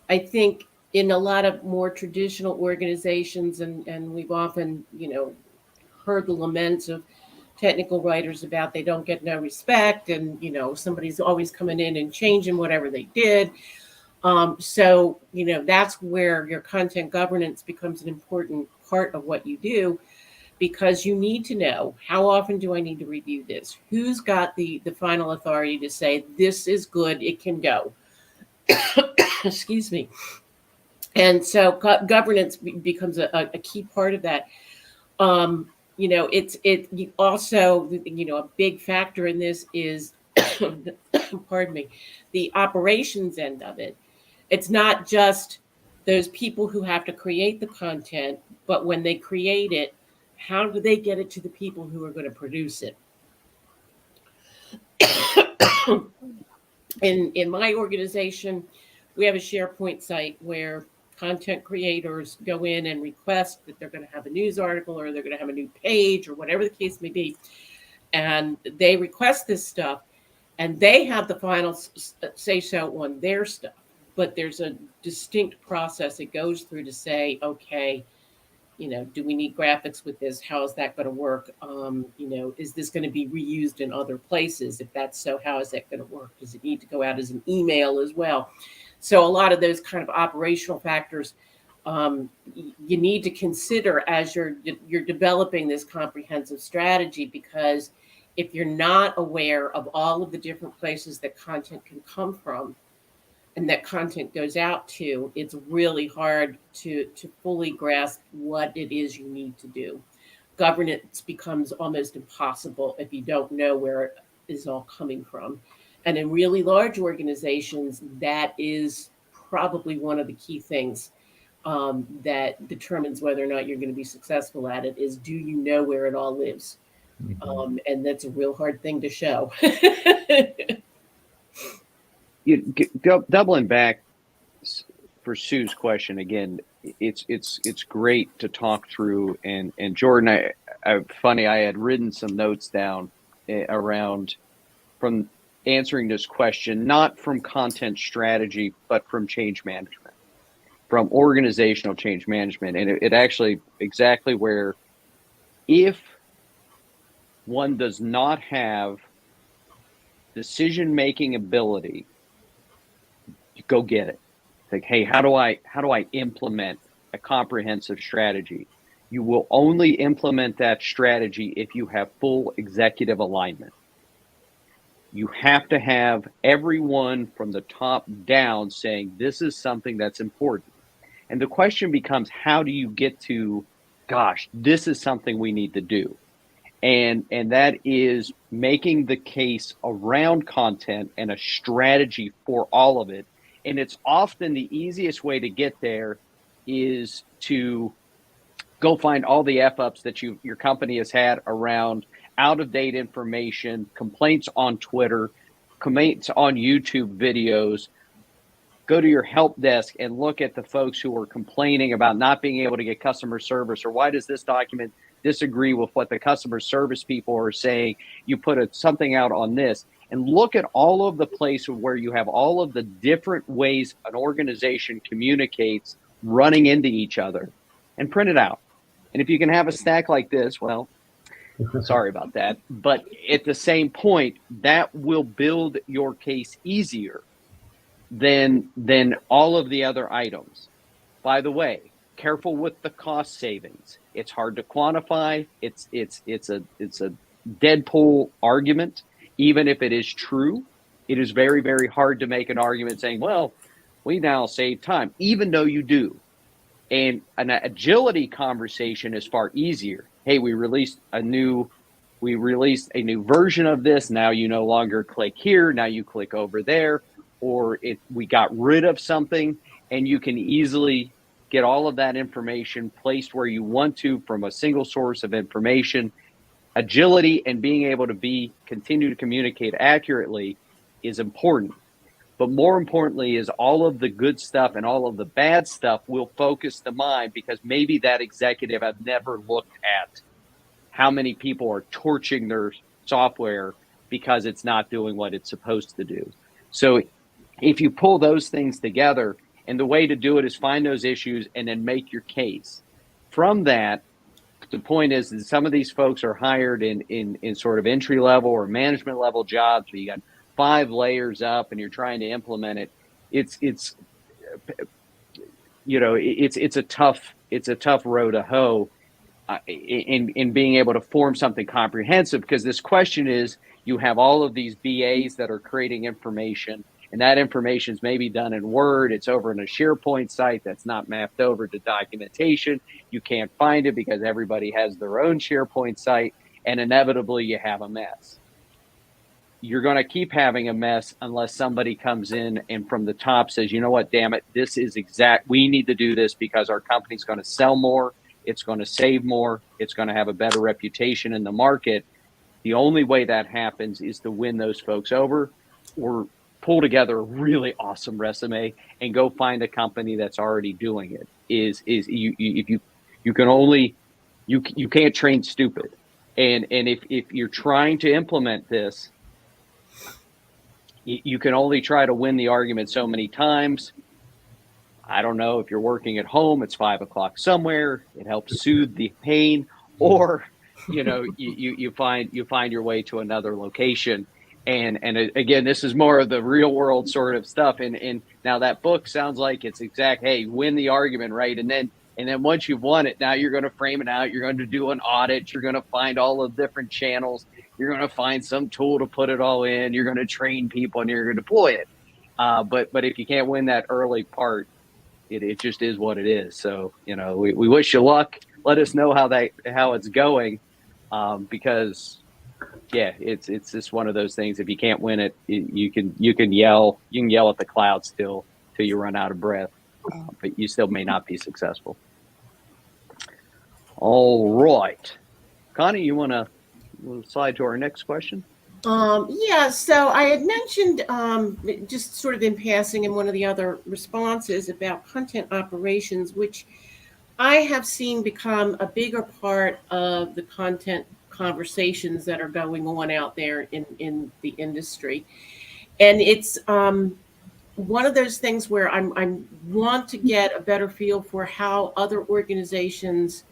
Speaker 4: I think in a lot of more traditional organizations, and we've often, heard the laments of technical writers about they don't get no respect, and somebody's always coming in and changing whatever they did. So that's where your content governance becomes an important part of what you do, because you need to know, how often do I need to review this? Who's got the final authority to say this is good, it can go? Excuse me. And so governance becomes a key part of that. It also, a big factor in this is, pardon me, the operations end of it. It's not just those people who have to create the content, but when they create it, how do they get it to the people who are going to produce it? In my organization, we have a SharePoint site where content creators go in and request that they're going to have a news article or they're going to have a new page or whatever the case may be. And they request this stuff and they have the final say-so on their stuff. But there's a distinct process it goes through to say, okay, do we need graphics with this? How is that going to work? Is this going to be reused in other places? If that's so, how is that going to work? Does it need to go out as an email as well? So a lot of those kind of operational factors you need to consider as you're developing this comprehensive strategy, because if you're not aware of all of the different places that content can come from and that content goes out to, it's really hard to fully grasp what it is you need to do. Governance becomes almost impossible if you don't know where it is all coming from. And in really large organizations, that is probably one of the key things that determines whether or not you're going to be successful at it is, do you know where it all lives? Mm-hmm. And that's a real hard thing to show.
Speaker 1: Doubling back for Sue's question again, it's great to talk through. And Jordan, I had written some notes down around from answering this question, not from content strategy, but from change management, from organizational change management. And it actually exactly where, if one does not have decision-making ability, go get it. Like, hey, how do I implement a comprehensive strategy? You will only implement that strategy if you have full executive alignment. You have to have everyone from the top down saying this is something that's important. And the question becomes, how do you get to, gosh, this is something we need to do? And that is making the case around content and a strategy for all of it. And it's often the easiest way to get there is to go find all the F-ups that your company has had around out-of-date information, complaints on Twitter, complaints on YouTube videos, go to your help desk and look at the folks who are complaining about not being able to get customer service, or why does this document disagree with what the customer service people are saying. You put something out on this, and look at all of the places where you have all of the different ways an organization communicates running into each other, and print it out. And if you can have a stack like this, well, sorry about that. But at the same point, that will build your case easier than all of the other items. By the way, careful with the cost savings. It's hard to quantify. It's a Deadpool argument. Even if it is true, it is very, very hard to make an argument saying, well, we now save time, even though you do. And an agility conversation is far easier. Hey, we released a new version of this. Now you no longer click here. Now you click over there. Or we got rid of something, and you can easily get all of that information placed where you want to from a single source of information. Agility and being able to continue to communicate accurately is important. But more importantly is all of the good stuff and all of the bad stuff will focus the mind, because maybe that executive has never looked at how many people are torching their software because it's not doing what it's supposed to do. So if you pull those things together, and the way to do it is find those issues and then make your case. From that, the point is that some of these folks are hired in sort of entry level or management level jobs where you got 5 layers up and you're trying to implement it. It's a tough row to hoe in being able to form something comprehensive, because this question is, you have all of these BAs that are creating information, and that information is maybe done in Word. It's over in a SharePoint site that's not mapped over to documentation. You can't find it because everybody has their own SharePoint site, and inevitably you have a mess. You're going to keep having a mess unless somebody comes in and from the top says, you know what, damn it, we need to do this because our company's going to sell more, it's going to save more, it's going to have a better reputation in the market. The only way that happens is to win those folks over, or pull together a really awesome resume and go find a company that's already doing it. You can't train stupid. And if you're trying to implement this, you can only try to win the argument so many times. I don't know, if you're working at home, it's 5 o'clock somewhere, it helps soothe the pain, or you find your way to another location. And again, this is more of the real world sort of stuff. And now that book sounds like it's hey, win the argument, right? And then once you've won it, now you're going to frame it out. You're going to do an audit. You're going to find all of the different channels. You're going to find some tool to put it all in. You're going to train people and you're going to deploy it. But if you can't win that early part, it just is what it is. So, we wish you luck. Let us know how it's going, because yeah, it's just one of those things. If you can't win it, you can yell at the clouds till you run out of breath, but you still may not be successful. All right, Connie, you want to slide to our next question?
Speaker 4: Yeah, so I had mentioned just sort of in passing in one of the other responses about content operations, which I have seen become a bigger part of the content conversations that are going on out there in the industry. And it's one of those things where I want to get a better feel for how other organizations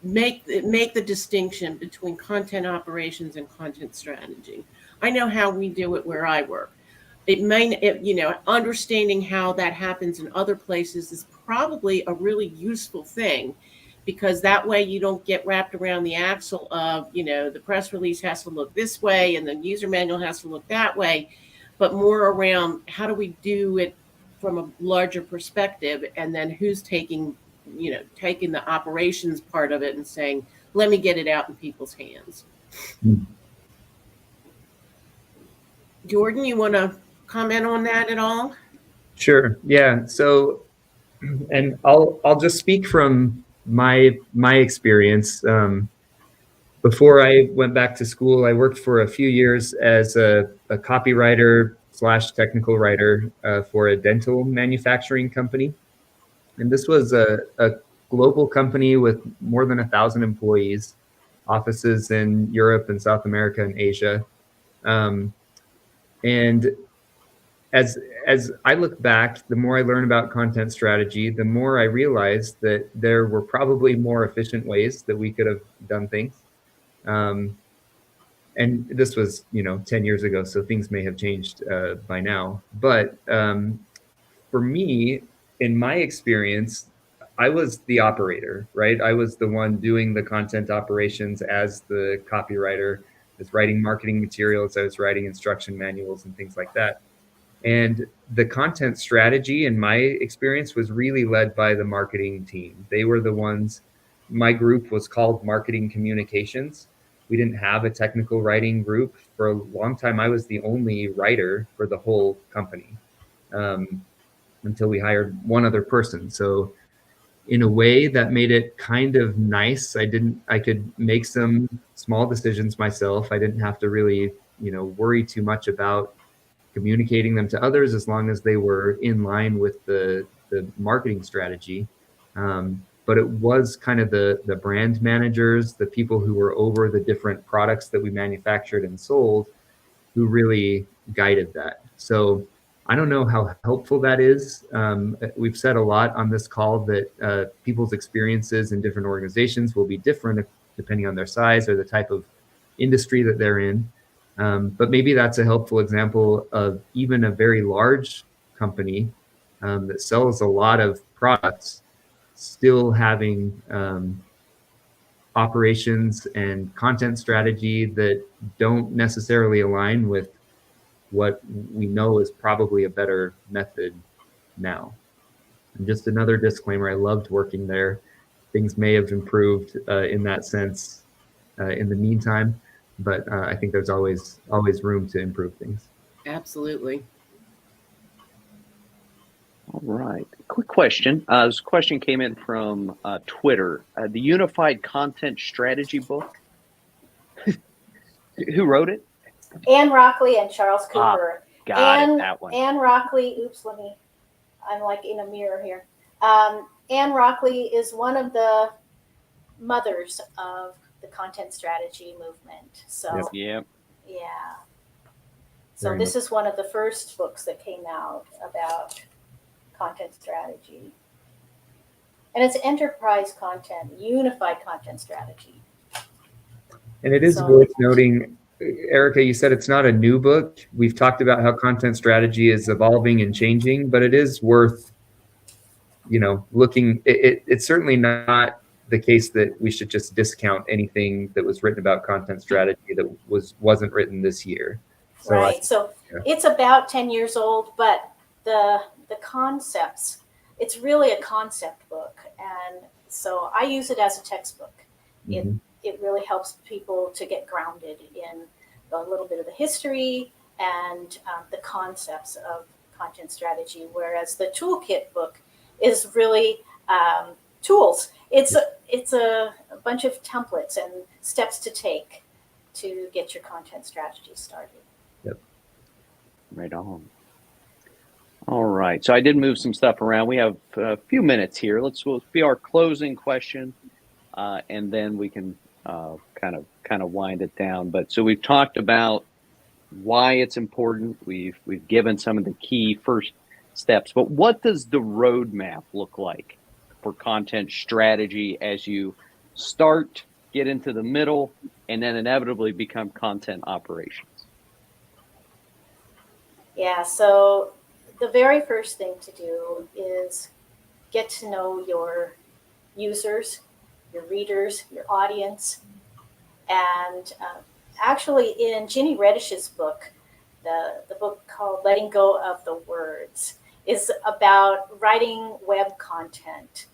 Speaker 4: make the distinction between content operations and content strategy. I know how we do it where I work. Understanding how that happens in other places is probably a really useful thing, because that way you don't get wrapped around the axle of, the press release has to look this way and the user manual has to look that way, but more around how do we do it from a larger perspective, and then who's taking the operations part of it and saying, let me get it out in people's hands. Jordan, you want to comment on that at all?
Speaker 3: Sure. Yeah. So, and I'll just speak from my experience. Before I went back to school, I worked for a few years as a copywriter / technical writer for a dental manufacturing company. And this was a global company with more than 1,000 employees, offices in Europe and South America and Asia. And as I look back, the more I learn about content strategy, the more I realized that there were probably more efficient ways that we could have done things. And this was, 10 years ago, so things may have changed by now. But for me, in my experience, I was the operator, right? I was the one doing the content operations as the copywriter. I was writing marketing materials, I was writing instruction manuals and things like that. And the content strategy, in my experience, was really led by the marketing team. They were the ones, my group was called Marketing Communications. We didn't have a technical writing group. For a long time, I was the only writer for the whole company until we hired one other person. So in a way that made it kind of nice. I could make some small decisions myself. I didn't have to really, worry too much about communicating them to others as long as they were in line with the marketing strategy. But it was kind of the brand managers, the people who were over the different products that we manufactured and sold, who really guided that. So I don't know how helpful that is. We've said a lot on this call that people's experiences in different organizations will be different depending on their size or the type of industry that they're in. But maybe that's a helpful example of even a very large company that sells a lot of products still having operations and content strategy that don't necessarily align with what we know is probably a better method now. And just another disclaimer, I loved working there. Things may have improved in that sense in the meantime, but I think there's always room to improve things.
Speaker 4: Absolutely.
Speaker 1: All right. Quick question. This question came in from Twitter. The Unified Content Strategy book. Who wrote it?
Speaker 2: Anne Rockley and Charles Cooper.
Speaker 1: Got it, that one.
Speaker 2: Anne Rockley, I'm like in a mirror here. Anne Rockley is one of the mothers of the content strategy movement. So,
Speaker 1: yeah.
Speaker 2: So this is one of the first books that came out about content strategy. And it's enterprise content, unified content strategy.
Speaker 3: And it is worth noting, Erika, you said it's not a new book. We've talked about how content strategy is evolving and changing, but it is worth, looking. It's certainly not the case that we should just discount anything that was written about content strategy that wasn't written this year. So
Speaker 2: right. It's about 10 years old, but the concepts, it's really a concept book. And so I use it as a textbook.
Speaker 3: Mm-hmm.
Speaker 2: It really helps people to get grounded in a little bit of the history and the concepts of content strategy, whereas the toolkit book is really tools. It's a bunch of templates and steps to take to get your content strategy started.
Speaker 3: Yep.
Speaker 1: Right on. All right. So I did move some stuff around. We have a few minutes here. We'll be our closing question, and then we can kind of wind it down. But so we've talked about why it's important. We've given some of the key first steps. But what does the roadmap look like for content strategy as you start, get into the middle, and then inevitably become content operations?
Speaker 2: Yeah. So the very first thing to do is get to know your users, your readers, your audience. And actually in Ginny Reddish's book, the book called Letting Go of the Words, is about writing web content.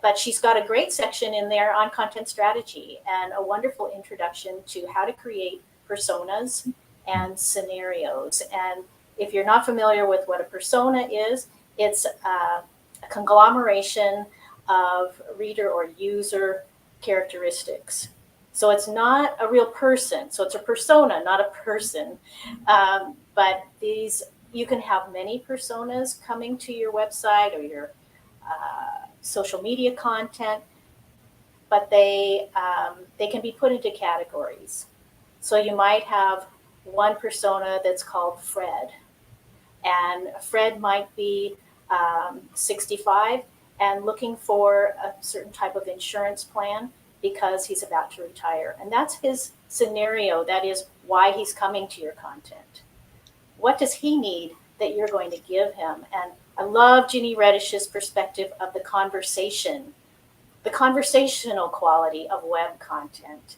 Speaker 2: But she's got a great section in there on content strategy and a wonderful introduction to how to create personas and scenarios. And if you're not familiar with what a persona is, it's a conglomeration of reader or user characteristics. So it's not a real person. So it's a persona, not a person. But you can have many personas coming to your website or your social media content, but they can be put into categories. So you might have one persona that's called Fred, and Fred might be 65 and looking for a certain type of insurance plan because he's about to retire. And that's his scenario. That is why he's coming to your content. What does he need that you're going to give him? And I love Ginny Reddish's perspective of the conversation, the conversational quality of web content.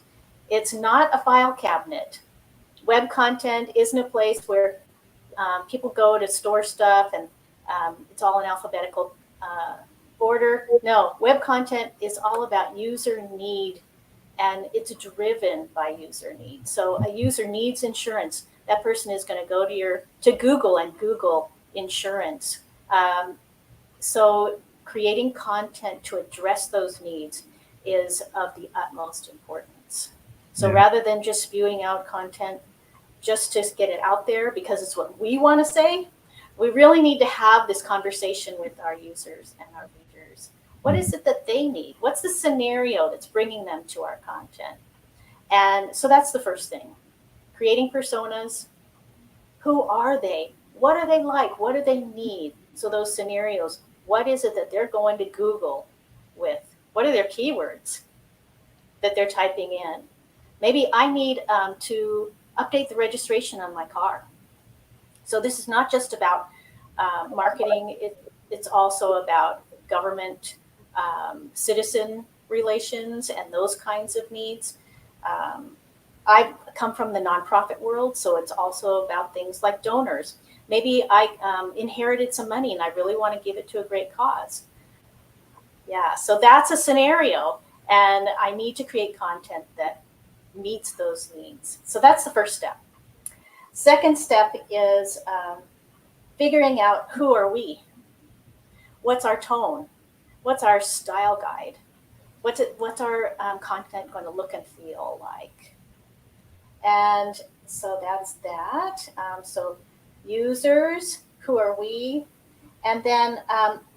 Speaker 2: It's not a file cabinet. Web content isn't a place where people go to store stuff and it's all in alphabetical order. No, web content is all about user need, and it's driven by user need. So a user needs insurance. That person is going to go to Google and Google insurance. So creating content to address those needs is of the utmost importance. So rather than just spewing out content just to get it out there because it's what we want to say, we really need to have this conversation with our users and our readers. What is it that they need? What's the scenario that's bringing them to our content? And so that's the first thing. Creating personas. Who are they? What are they like? What do they need? So those scenarios, what is it that they're going to Google with? What are their keywords that they're typing in? Maybe I need to update the registration on my car. So this is not just about marketing. It's also about government, citizen relations, and those kinds of needs. I come from the nonprofit world, so it's also about things like donors. Maybe I inherited some money and I really want to give it to a great cause. Yeah, so that's a scenario, and I need to create content that meets those needs. So that's the first step. Second step is figuring out who are we? What's our tone? What's our style guide? What's our content going to look and feel like? And so that's that. So users, who are we? And then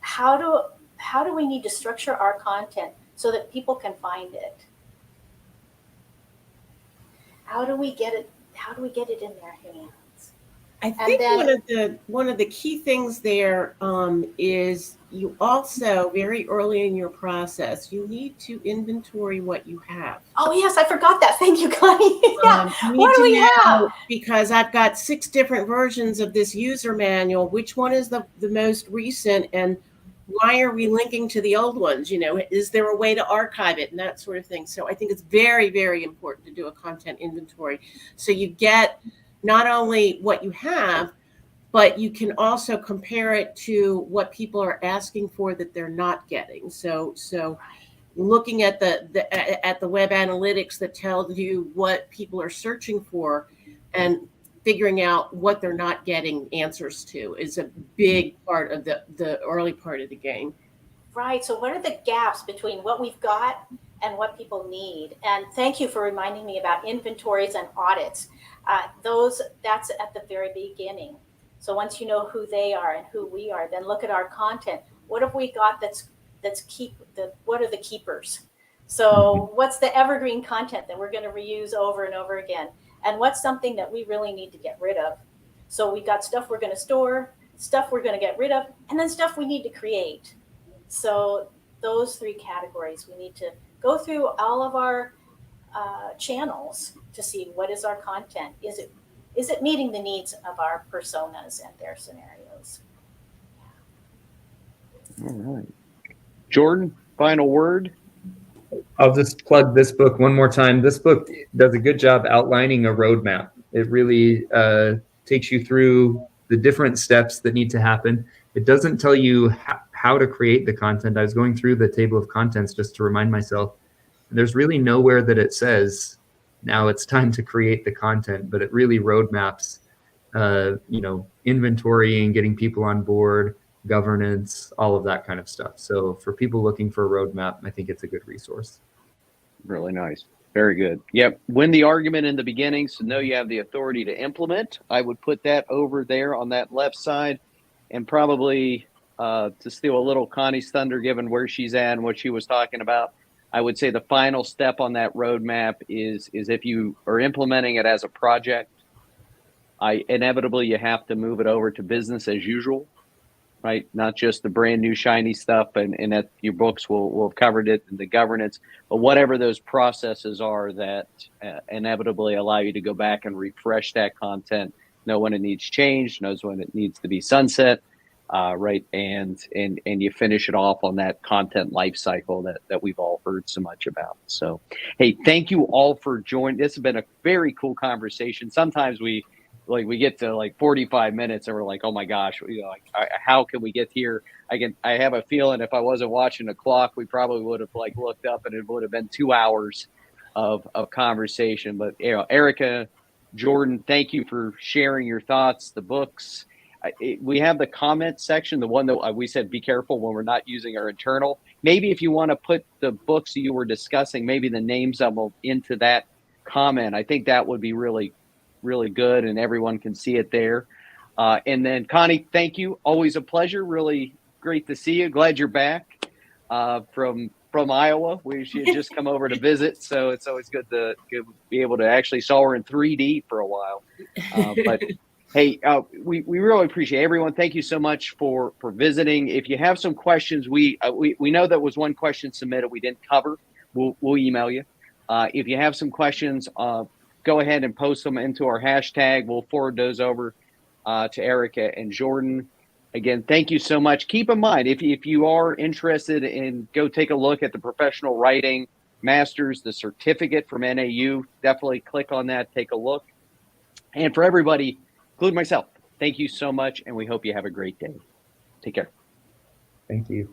Speaker 2: how do we need to structure our content so that people can find it? How do we get it? How do we get it in their hands?
Speaker 4: I think one of the key things there is you also, very early in your process, you need to inventory what you have.
Speaker 2: Oh yes, I forgot that. Thank you, Connie. Yeah. What do we have?
Speaker 4: Because I've got 6 different versions of this user manual. Which one is the most recent, and why are we linking to the old ones? You know, is there a way to archive it and that sort of thing? So I think it's very, very important to do a content inventory. So you get not only what you have, but you can also compare it to what people are asking for that they're not getting. So looking at the web analytics that tells you what people are searching for and figuring out what they're not getting answers to is a big part of the early part of the game.
Speaker 2: Right. So what are the gaps between what we've got and what people need? And thank you for reminding me about inventories and audits. That's at the very beginning. So once you know who they are and who we are, then look at our content. What have we got what are the keepers? So what's the evergreen content that we're going to reuse over and over again? And what's something that we really need to get rid of? So we got stuff we're going to store, stuff we're going to get rid of, and then stuff we need to create. So those 3 categories, we need to go through all of our channels to see what is our content. Is it meeting the needs of our personas and their scenarios?
Speaker 1: All right. Jordan, final word?
Speaker 3: I'll just plug this book one more time. This book does a good job outlining a roadmap. It really takes you through the different steps that need to happen. It doesn't tell you how to create the content. I was going through the table of contents just to remind myself. There's really nowhere that it says, now it's time to create the content, but it really roadmaps, inventorying, getting people on board, governance, all of that kind of stuff. So for people looking for a roadmap, I think it's a good resource.
Speaker 1: Really nice. Very good. Yep. Win the argument in the beginning, so know you have the authority to implement. I would put that over there on that left side, and probably to steal a little Connie's thunder, given where she's at and what she was talking about, I would say the final step on that roadmap is if you are implementing it as a project, inevitably you have to move it over to business as usual, right? Not just the brand new shiny stuff, and that your books will have covered it, and the governance, but whatever those processes are that inevitably allow you to go back and refresh that content, know when it needs changed, knows when it needs to be sunset, right? And you finish it off on that content life cycle that we've all heard so much about. So, hey, thank you all for joining. This has been a very cool conversation. Sometimes we get to like 45 minutes and we're like, oh my gosh, how can we get here? I have a feeling if I wasn't watching the clock, we probably would have looked up and it would have been 2 hours of conversation. But Erika, Jordan, thank you for sharing your thoughts, the books. We have the comment section, the one that we said, be careful when we're not using our internal. Maybe if you want to put the books you were discussing, maybe the names of them into that comment, I think that would be really good, and everyone can see it there. And then Connie, thank you. Always a pleasure. Really great to see you. Glad you're back from Iowa. She had just come over to visit, so it's always good to be able to actually saw her in 3D for a while. But hey, we really appreciate everyone. Thank you so much for visiting. If you have some questions, we know that was one question submitted we didn't cover. We'll email you. If you have some questions, go ahead and post them into our hashtag. We'll forward those over to Erika and Jordan. Again, thank you so much. Keep in mind, if you are interested in, go take a look at the professional writing masters, the certificate from NAU, definitely click on that, take a look. And for everybody, including myself, thank you so much, and we hope you have a great day. Take care.
Speaker 3: Thank you.